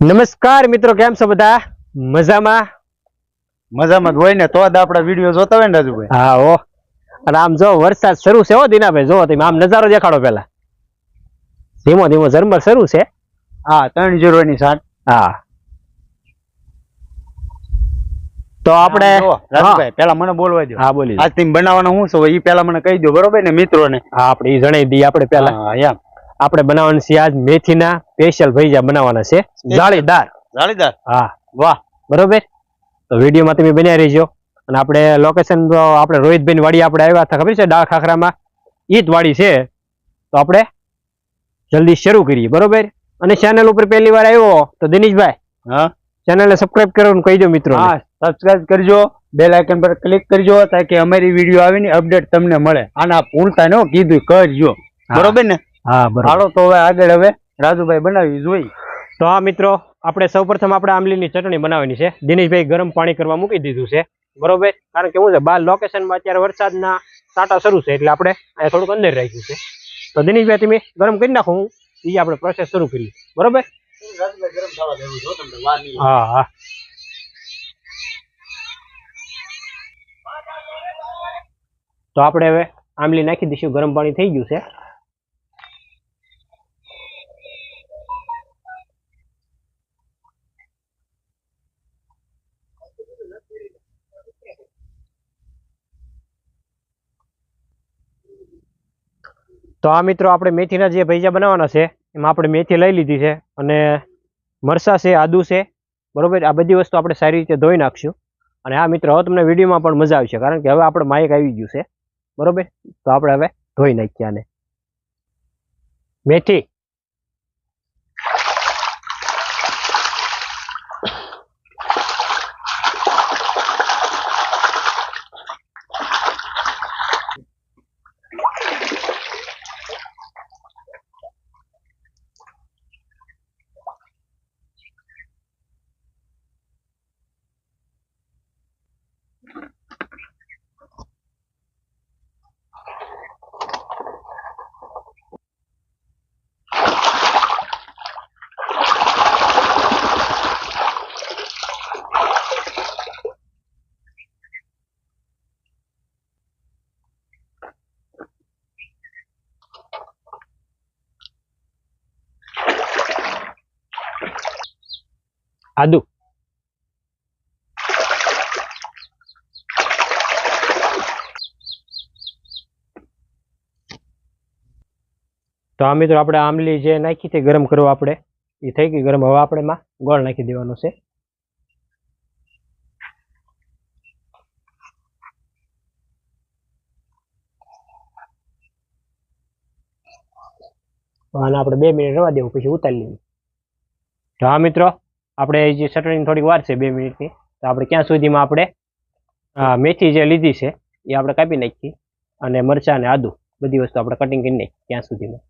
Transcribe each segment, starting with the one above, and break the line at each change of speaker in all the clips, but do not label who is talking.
નમસ્કાર મિત્રો, કેમ છો બધા? મજામાં
મજામાં જ હોય ને તો જ આપડા વિડીયો જોતા હોય ને રાજુભાઈ.
હા ઓ. અને આમ જો વરસાદ શરૂ છે હો દીનાભાઈ, જો તમે આમ નજારો દેખાડો પેલા. ધીમો ધીમો ઝરમર શરૂ છે.
હા 3-0 ની 60.
હા તો આપણે
રાજુભાઈ પેલા મને બોલવા દો.
હા બોલી
આજ તમે બનાવવાનું શું છે એ પેલા મને કહી દો, બરોબર ને મિત્રોને?
હા આપણે ઈ જણાવી દઈએ. આપણે પેલા
હા એમ
આપણે બનાવવાનું છે આજ મેથીના સ્પેશિયલ ભજીયા બનાવવાના છે, જાળીદાર.
જાળીદાર.
હા
વાહ.
બરોબર. તો વિડીયોમાં તમે બન્યા રહેજો. અને આપણે લોકેશન તો આપણે રોહિતભાઈ વાડી આપણે આવ્યા હતા, ખબર છે ડાળ ખાખરામાં, ઈ જ વાડી છે. તો આપણે જલ્દી શરૂ કરીએ, બરોબર. અને ચેનલ ઉપર પહેલી વાર આવ્યો તો દિનેશભાઈ,
હા
ચેનલને સબસ્ક્રાઇબ કરવાનું કહી દો મિત્રો.
હા સબસ્ક્રાઇબ કરજો, બેલ આઇકન પર ક્લિક કરજો તાકી અમારી વિડીયો આવીને અપડેટ તમને મળે. આના ભૂલતા ન કીધું કરજો, બરોબર ને?
હા બરોબર.
હાલો તો હવે આગળ હવે રાજુભાઈ બનાવી જોઈ.
તો આ મિત્રો આપણે સૌપ્રથમ આપણે આંબલીની ચટણી બનાવવાની છે. દિનેશભાઈ ગરમ પાણી કરવા મૂકી દીધું છે, બરોબર. કારણ કે શું છે, બહાર લોકેશનમાં અત્યારે વરસાદના સાટા શરૂ છે એટલે આપણે અહીંયા થોડુંક અંદર રાખ્યું છે. તો દિનેશભાઈ તમે ગરમ કરી નાખો, હું એ આપણે પ્રોસેસ શરૂ કરીએ, બરોબર. હા હા. તો આપણે હવે આંબલી નાખી દઈશું. ગરમ પાણી થઈ ગયું છે. તો આ મિત્રો આપણે મેથીના જે ભજીયા બનાવવાના છે એમાં આપણે મેથી લઈ લીધી છે, અને મરચાં છે, આદુ છે, બરોબર. આ બધી વસ્તુ આપણે સારી રીતે ધોઈ નાખશું. અને આ મિત્રો હવે તમને વિડીયોમાં પણ મજા આવશે, કારણ કે હવે આપણે માઇક આવી ગયું છે, બરોબર. તો આપણે હવે ધોઈ નાખીએ આને. મેથી, આદુ, તો આ મિત્રો આપણે આંબલી જે નાખી છે ગરમ કરવા, આપણે એ થઈ ગઈ ગરમ. હવે આપણે એમાં ગોળ નાખી દેવાનો છે. આને આપણે 2 મિનિટ રવા દેવું, પછી ઉતારી લઈએ. તો હા મિત્રો, આપણે જે ચટણીની થોડીક વાર છે 2 મિનિટની. તો આપણે ક્યાં સુધીમાં આપણે મેથી જે લીધી છે એ આપણે કાપી નાખી, અને મરચાં અને આદુ બધી વસ્તુ આપણે કટિંગ કરી નાખી ત્યાં સુધીમાં.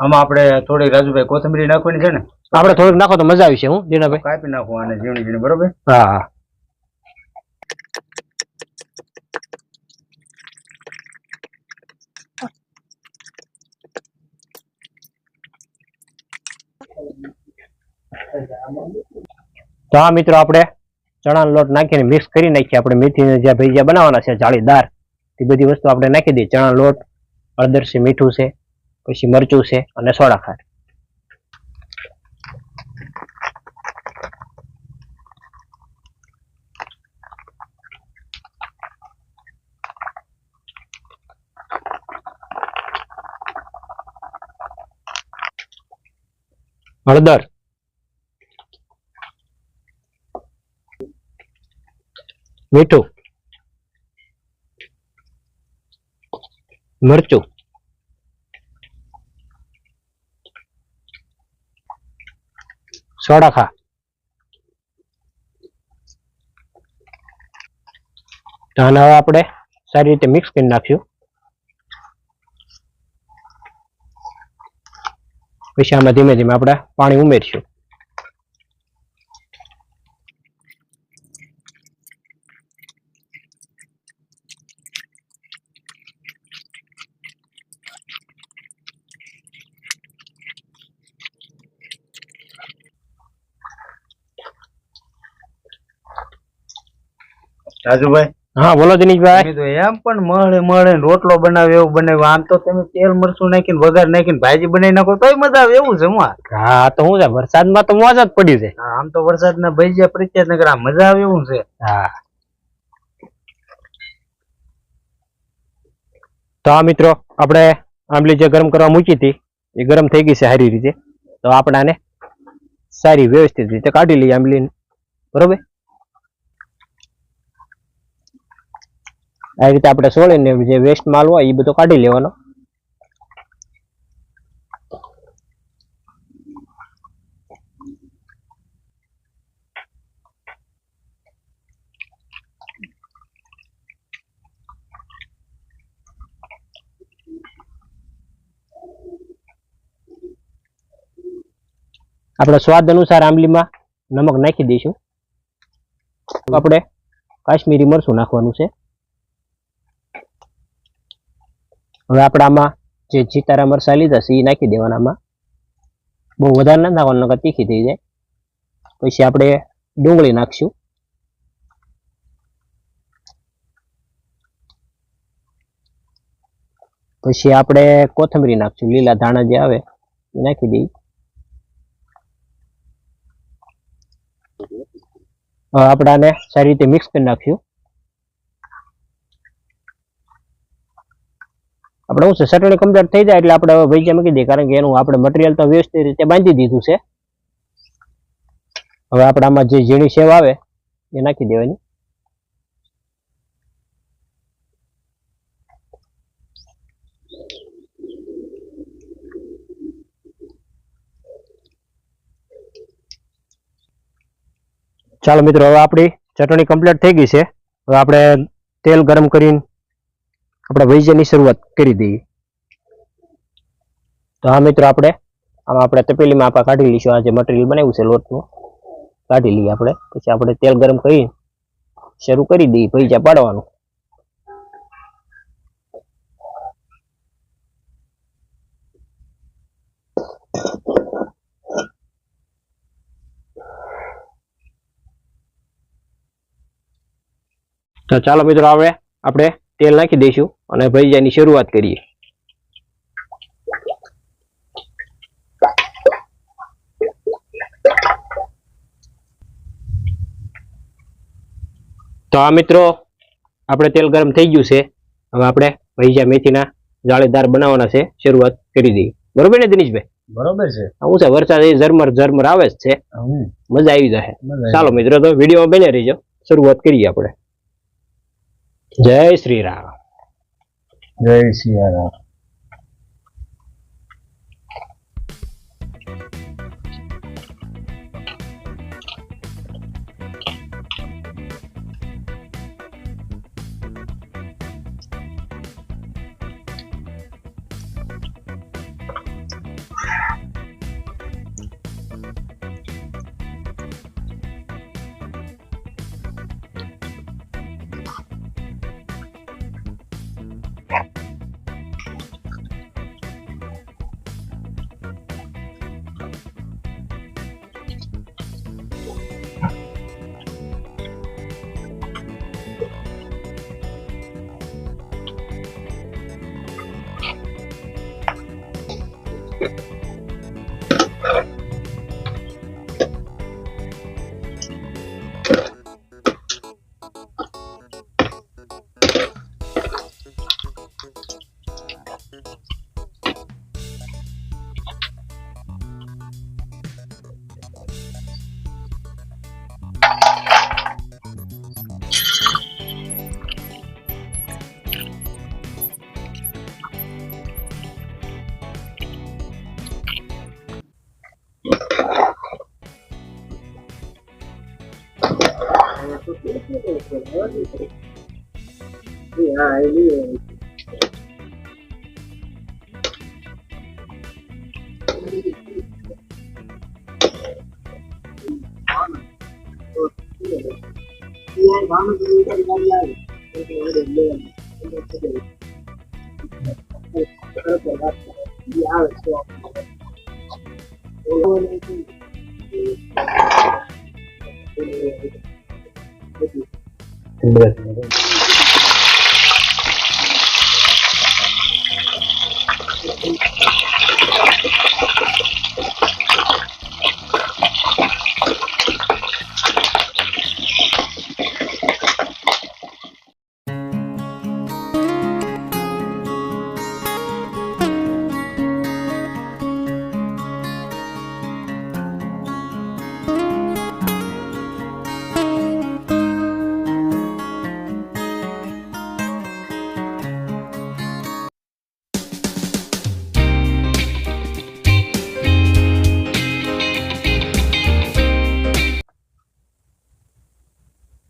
આમાં આપણે થોડી રાજુભાઈ કોથમરી નાખવાની છે ને?
આપણે થોડુંક નાખો તો મજા આવશે. હું જીણાભાઈ
કાપી નાખો આને ઝીણી ઝીણી, બરોબર?
હા હા. તો આ મિત્રો આપણે ચણાનો લોટ નાખીને મિક્સ કરી નાખીએ. આપણે મેથીને જે ભજીયા બનાવવાના છે જાળીદાર, એ બધી વસ્તુ આપણે નાખી દઈએ. ચણા લોટ, હળદર છે, મીઠું છે, પછી મરચું છે અને સોડા ખાંડ. હળદર, મીઠું, મરચું, સોડા ખા. તો આને હવે આપણે સારી રીતે મિક્સ કરી નાખ્યું. પછી આમાં ધીમે ધીમે આપણે પાણી ઉમેરીશું.
રાજુભાઈ,
હા બોલો દિનેશભાઈ.
તમે તો એમ પણ મળે મળે રોટલો બનાવે એવું બનાવે. આમ તો તમે તેલ મરચું નાખીને વઘાર નાખીને ભાજી બનાવી નાખો તોય મજા આવે એવું છે. હું
હા તો શું છે, વરસાદમાં તો મોજ જ પડી છે.
આમ તો વરસાદના ભજીયા પ્રખ્યાત નગર આ મજા આવે એવું છે.
હા તો આ મિત્રો આપણે આંબલી જે ગરમ કરવા મૂકી હતી એ ગરમ થઈ ગઈ છે સારી રીતે. તો આપણે આને સારી વ્યવસ્થિત રીતે કાઢી લઈએ આંબલીને. બરોબર, આ રીતે આપણે સોળીને જે વેસ્ટ માલ હોય એ બધો કાઢી લેવાનો. આપણે સ્વાદ અનુસાર આંબલીમાં નમક નાખી દઈશું. આપણે કાશ્મીરી મરચું નાખવાનું છે. હવે આપણે આમાં જે જીતારા મરચા લીધા છે એ નાખી દેવાના. આમાં બહુ વધારે ના નાખવાનું, નકર તીખી થઈ જાય. પછી આપણે ડુંગળી નાખશું. પછી આપણે કોથમરી નાખશું, લીલા ધાણા જે આવે એ નાખી દઈએ. આપણે આને સારી રીતે મિક્સ કરી નાખશું. આપણે શું છે, ચટણી કમ્પ્લીટ થઈ જાય એટલે આપણે હવે ભજીયા મૂકી દઈએ, કારણ કે એનું આપણે મટીરિયલ તો વ્યવસ્થિત રીતે બાંધી દીધું છે. હવે આપણે આમાં જે ઝીણી સેવ આવે એ નાખી દેવાની. ચાલો મિત્રો, હવે આપણી ચટણી કમ્પ્લીટ થઈ ગઈ છે. હવે આપણે તેલ ગરમ કરીને આપણે ભજીયાની શરૂઆત કરી દઈએ. તો હા મિત્રો, આપણે તપેલીમાં આપણે કાઢી લઈશું. આ જે મટીરિયલ બનાવ્યું છે લોટનું કાઢી લઈએ આપણે. પછી આપણે તેલ ગરમ કરી શરૂ કરી દઈએ ભજીયા પાડવાનું. તો ચાલો મિત્રો, હવે આપણે તેલ નાખી દઈશું અને ભજીયાની શરૂઆત કરીએ. તો આ મિત્રો, આપણે તેલ ગરમ થઈ ગયું છે. હવે આપણે ભજીયા મેથીના જાળીદાર બનાવવાના છે, શરૂઆત કરી દઈએ. બરોબર ને દિનેશભાઈ?
બરોબર છે.
શું છે, વરસાદ એ ઝરમર ઝરમર આવે જ છે, મજા આવી જશે. ચાલો મિત્રો, તો વિડીયોમાં બને રહીજો. શરૂઆત કરીએ આપણે. જય શ્રી રામ.
જય શ્રી રામ.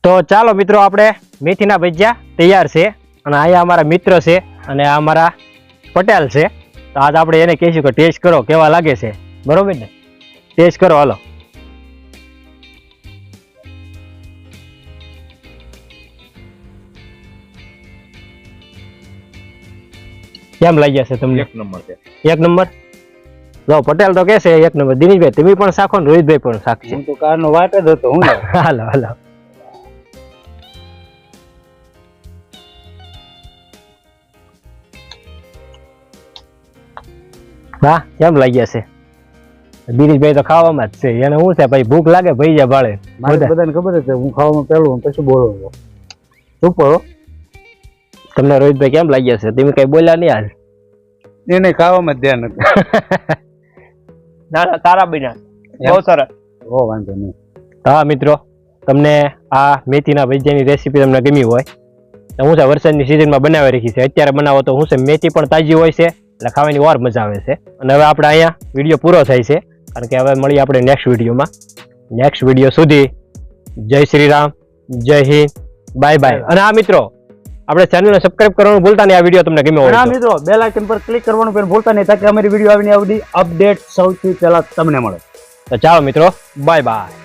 તો ચાલો મિત્રો, આપણે મેથીના ભજીયા તૈયાર છે અને અહીંયા અમારા મિત્ર છે અને આ અમારા પટેલ છે. તો આજ આપણે એને કહીશું કે ટેસ્ટ કરો કેવા લાગે છે, બરોબર ને? ટેસ્ટ કરો, હાલો. કેમ લાગ્યા છે તમને?
એક નંબર છે.
એક નંબર. જો પટેલ તો કે છે એક નંબર. દિનેશભાઈ તમે પણ શાખો ને રોહિતભાઈ પણ શાકશે.
હું તો કારનો વાટ જ હતો. હું
હાલો હાલો. હા, કેમ લાગ્યા છે? દિનેશભાઈ તો ખાવામાં જ છે. એને શું છે ભાઈ, ભૂખ લાગે ભજીયા ભાળે.
મારે બધાને ખબર છે હું ખાવામાં પહેલું પછી બોલું છું. સુપર.
તમને રોહિતભાઈ કેમ લાગ્યા છે? તમે કઈ બોલ્યા નહીં આજ?
એને ખાવામાં જ ધ્યાન હતું.
ના ના, તારા બન્યા બહુ સરસ.
ઓ વાંધો નહીં.
હા મિત્રો, તમને આ મેથીના ભજીયાની રેસીપી તમને ગમી હોય તો હું છે વરસાદની સિઝનમાં બનાવી રાખી છે. અત્યારે બનાવો તો હું છે મેથી પણ તાજી હોય છે એટલે ખાવાની વાર મજા આવે છે. અને હવે આપણે અહીંયા વિડીયો પૂરો થાય છે, કારણ કે હવે મળીએ આપણે નેક્સ્ટ વિડીયોમાં. નેક્સ્ટ વિડીયો સુધી જય શ્રી રામ, જય હિન્દ, બાય બાય. અને આ મિત્રો, આપણે ચેનલને સબસ્ક્રાઇબ કરવાનું ભૂલતા નહીં. આ વિડીયો તમને ગમ્યો હોય
હા મિત્રો, બેલ આઇકન પર ક્લિક કરવાનું પણ ભૂલતા નહીં, તાકે અમારી વિડીયો આવીને આવડી અપડેટ સૌથી પહેલા તમને મળે.
તો ચાલો મિત્રો, બાય બાય.